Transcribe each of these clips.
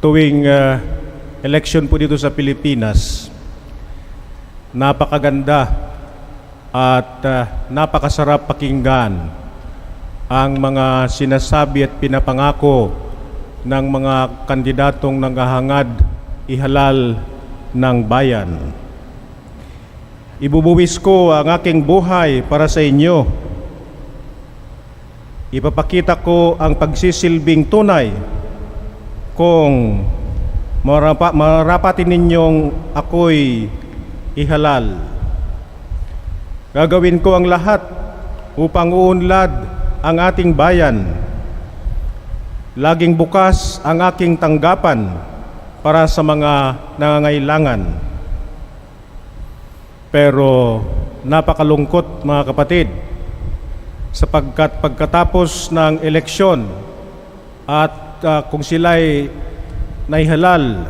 tuwing election po dito sa Pilipinas, napakaganda at napakasarap pakinggan ang mga sinasabi at pinapangako ng mga kandidatong nanghahangad ihalal ng bayan. Ibubuwis ko ang aking buhay para sa inyo. Ipapakita ko ang pagsisilbing tunay kung marapatin ninyong ako'y ihalal. Gagawin ko ang lahat upang uunlad ang ating bayan. Laging bukas ang aking tanggapan para sa mga nangangailangan. Pero napakalungkot, mga kapatid, sapagkat pagkatapos ng eleksyon at kung sila'y naihalal,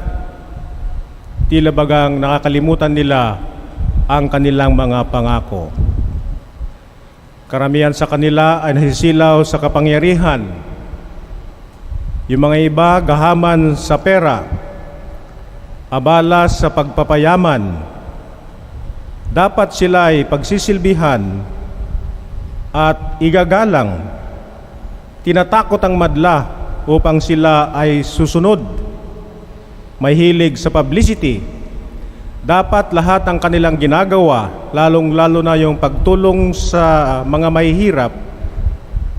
tila bagang nakakalimutan nila ang kanilang mga pangako. Karamihan sa kanila ay nasisilaw sa kapangyarihan. Yung mga iba gahaman sa pera, abala sa pagpapayaman. Dapat sila ay pagsisilbihan at igagalang. Tinatakot ang madla upang sila ay susunod. Mahilig sa publicity. Dapat lahat ng kanilang ginagawa, lalong-lalo na yung pagtulong sa mga mahihirap,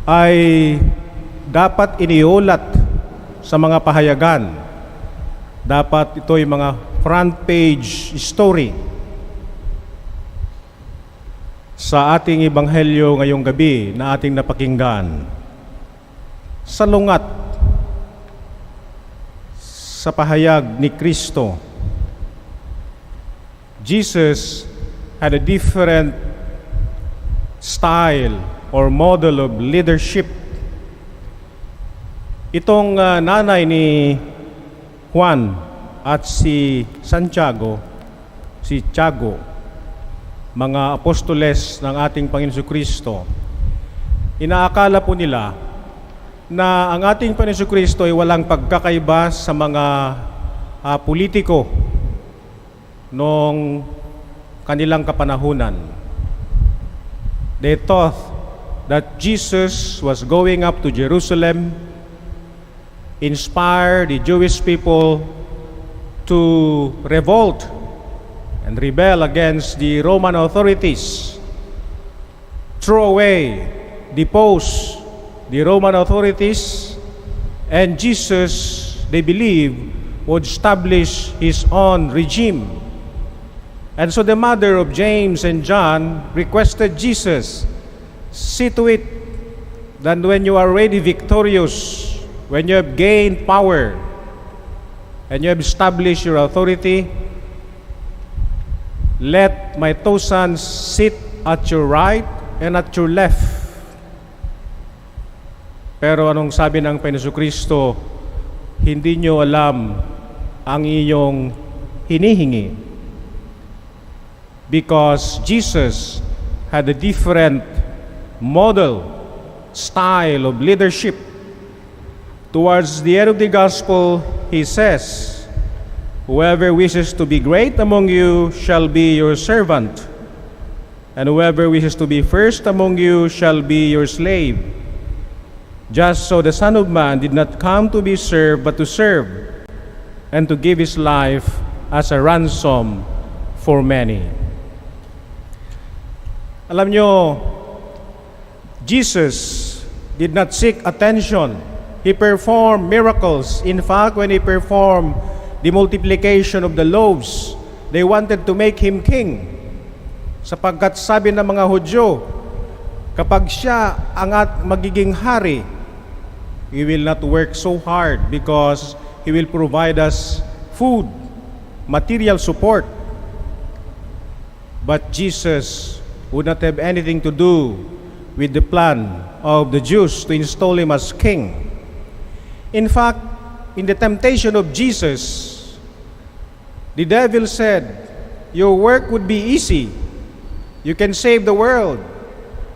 ay dapat iniulat sa mga pahayagan. Dapat ito'y mga front page story sa ating ebanghelyo ngayong gabi na ating napakinggan. Salungat sa pahayag ni Kristo, Jesus had a different style or model of leadership. Itong nanay ni Juan at si Santiago, si Tiago, mga apostoles ng ating Panginoon Kristo, inaakala po nila na ang ating Panginoon Kristo ay walang pagkakaiba sa mga politiko noong kanilang kapanahunan. They thought that Jesus was going up to Jerusalem, inspire the Jewish people to revolt and rebel against the Roman authorities, throw away, depose the Roman authorities, and Jesus, they believe, would establish his own regime. And so the mother of James and John requested Jesus, see to it that when you are already victorious, when you have gained power, and you have established your authority, let my two sons sit at your right and at your left. Pero anong sabi ng Panginoon Kristo? Hindi nyo alam ang inyong hinihingi. Because Jesus had a different model, style of leadership. Towards the end of the gospel, he says, whoever wishes to be great among you shall be your servant, and whoever wishes to be first among you shall be your slave. Just so the Son of Man did not come to be served, but to serve, and to give his life as a ransom for many. Alam nyo, Jesus did not seek attention. He performed miracles. In fact, when he performed the multiplication of the loaves, they wanted to make him king. Sapagkat sabi ng mga Hudyo, kapag siya ang magiging hari, he will not work so hard because he will provide us food, material support. But Jesus would not have anything to do with the plan of the Jews to install him as king. In fact, in the temptation of Jesus, the devil said, your work would be easy. You can save the world.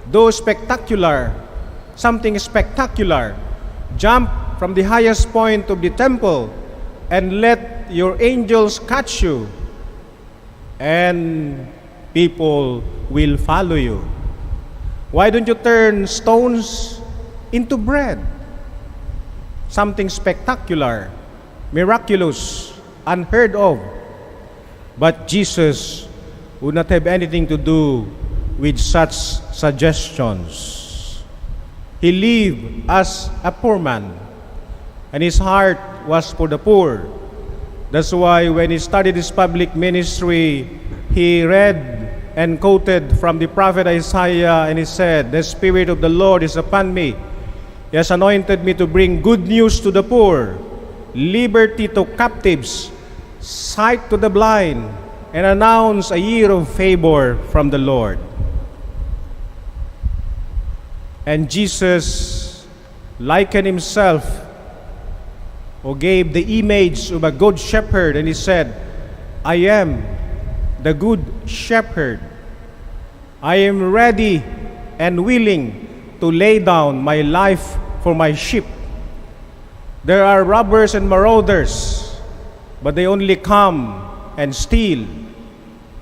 Do something spectacular. Jump from the highest point of the temple and let your angels catch you, and people will follow you. Why don't you turn stones into bread? Something spectacular, miraculous, unheard of. But Jesus would not have anything to do with such suggestions. He lived as a poor man, and his heart was for the poor. That's why when he started his public ministry, he read and quoted from the prophet Isaiah, and he said, "The Spirit of the Lord is upon me. He has anointed me to bring good news to the poor, liberty to captives, sight to the blind, and announce a year of favor from the Lord." And Jesus likened himself, or gave the image of a good shepherd, and he said, "I am the good shepherd. I am ready and willing to lay down my life for my sheep. There are robbers and marauders, but they only come and steal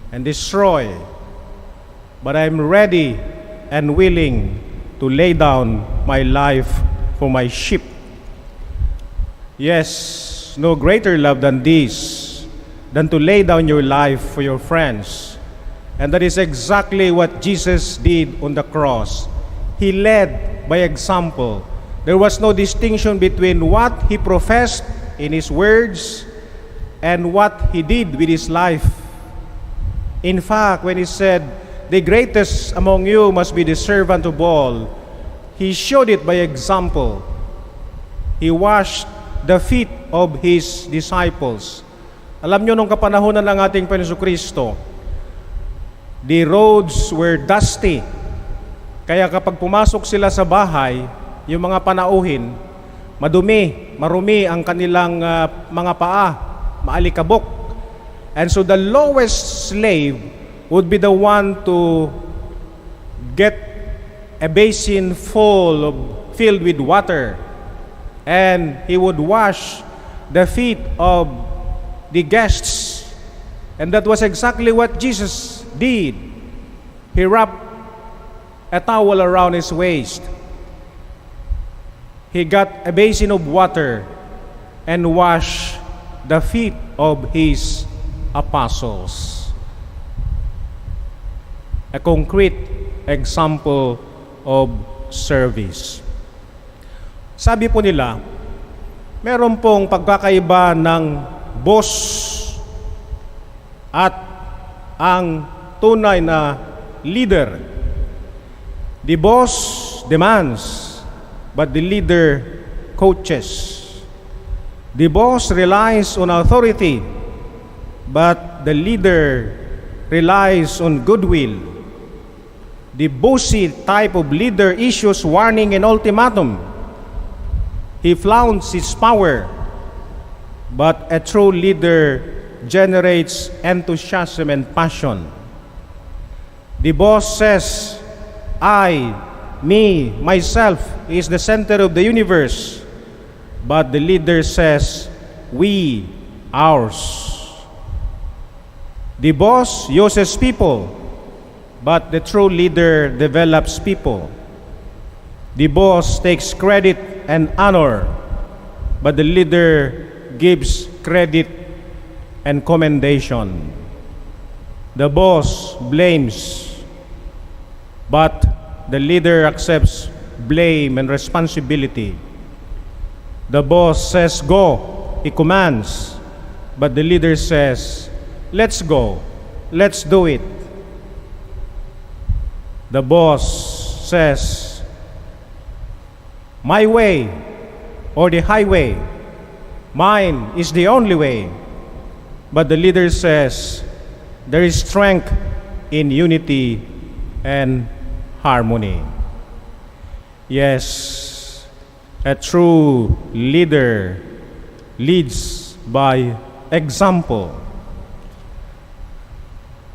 and destroy. But I am ready and willing to lay down my life for my sheep." Yes, no greater love than this, than to lay down your life for your friends. And that is exactly what Jesus did on the cross. He led by example. There was no distinction between what he professed in his words and what he did with his life. In fact, when he said, "The greatest among you must be the servant of all," he showed it by example. He washed the feet of his disciples. Alam nyo, nung kapanahonan ng ating Panginoon Kristo, the roads were dusty. Kaya kapag pumasok sila sa bahay, yung mga panauhin, marumi ang kanilang mga paa, maalikabok. And so the lowest slave would be the one to get a basin filled with water, and he would wash the feet of the guests. And that was exactly what Jesus did. He wrapped a towel around his waist. He got a basin of water and washed the feet of his apostles. A concrete example of service. Sabi po nila, meron pong pagkakaiba ng boss at ang tunay na leader. The boss demands, but the leader coaches. The boss relies on authority, but the leader relies on goodwill. The bossy type of leader issues warning and ultimatum. He flaunts his power, but a true leader generates enthusiasm and passion. The boss says, "I, me, myself is the center of the universe," but the leader says, "We, ours." The boss uses people, but the true leader develops people. The boss takes credit and honor, but the leader gives credit and commendation. The boss blames, but the leader accepts blame and responsibility. The boss says go, he commands, but the leader says, "Let's go, let's do it." The boss says, "My way or the highway, mine is the only way." But the leader says, "There is strength in unity and harmony." Yes, a true leader leads by example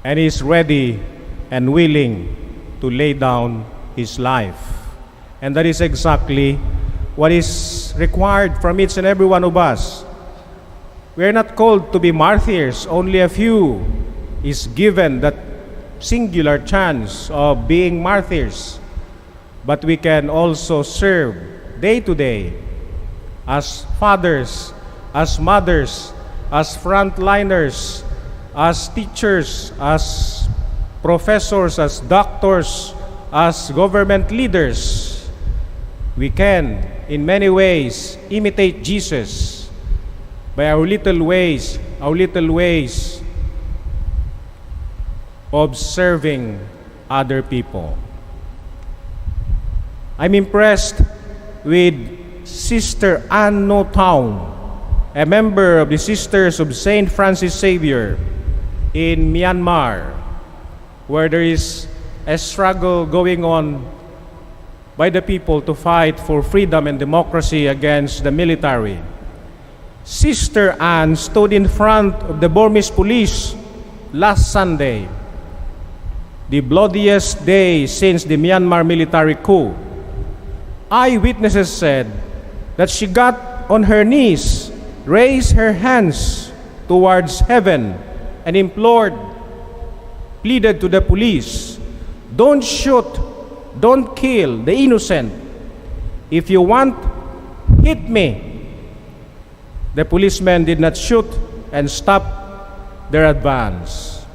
and is ready and willing to lay down his life. And that is exactly what is required from each and every one of us. We are not called to be martyrs. Only a few is given that singular chance of being martyrs. But we can also serve day to day as fathers, as mothers, as frontliners, as teachers, as professors, as doctors, as government leaders. We can, in many ways, imitate Jesus by our little ways of serving other people. I'm impressed with Sister Ann Town, a member of the Sisters of Saint Francis Xavier in Myanmar, where there is a struggle going on by the people to fight for freedom and democracy against the military. Sister Ann stood in front of the Burmese police last Sunday, the bloodiest day since the Myanmar military coup. Eyewitnesses said that she got on her knees, raised her hands towards heaven, and pleaded to the police, "Don't shoot, don't kill the innocent. If you want, hit me." The policemen did not shoot and stopped their advance.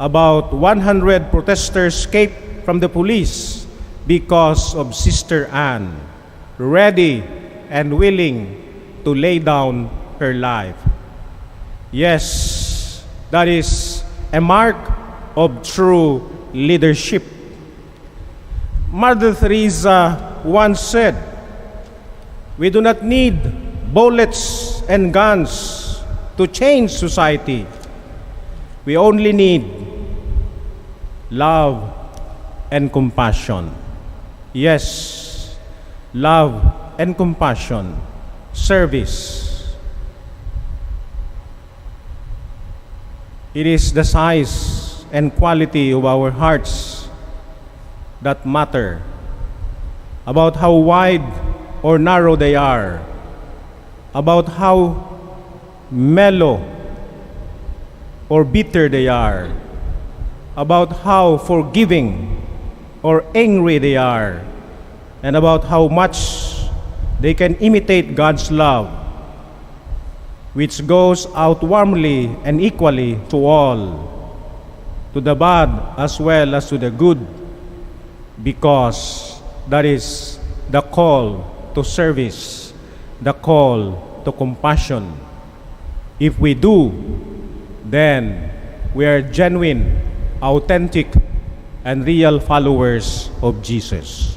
About 100 protesters escaped from the police because of Sister Ann, ready and willing to lay down her life. Yes, that is a mark of true leadership. Mother Teresa once said, "We do not need bullets and guns to change society. We only need love and compassion." Yes, love and compassion, service. It is the size and quality of our hearts that matter, about how wide or narrow they are, about how mellow or bitter they are, about how forgiving or angry they are, and about how much they can imitate God's love, which goes out warmly and equally to all, to the bad as well as to the good, because that is the call to service, the call to compassion. If we do, then we are genuine, authentic, and real followers of Jesus.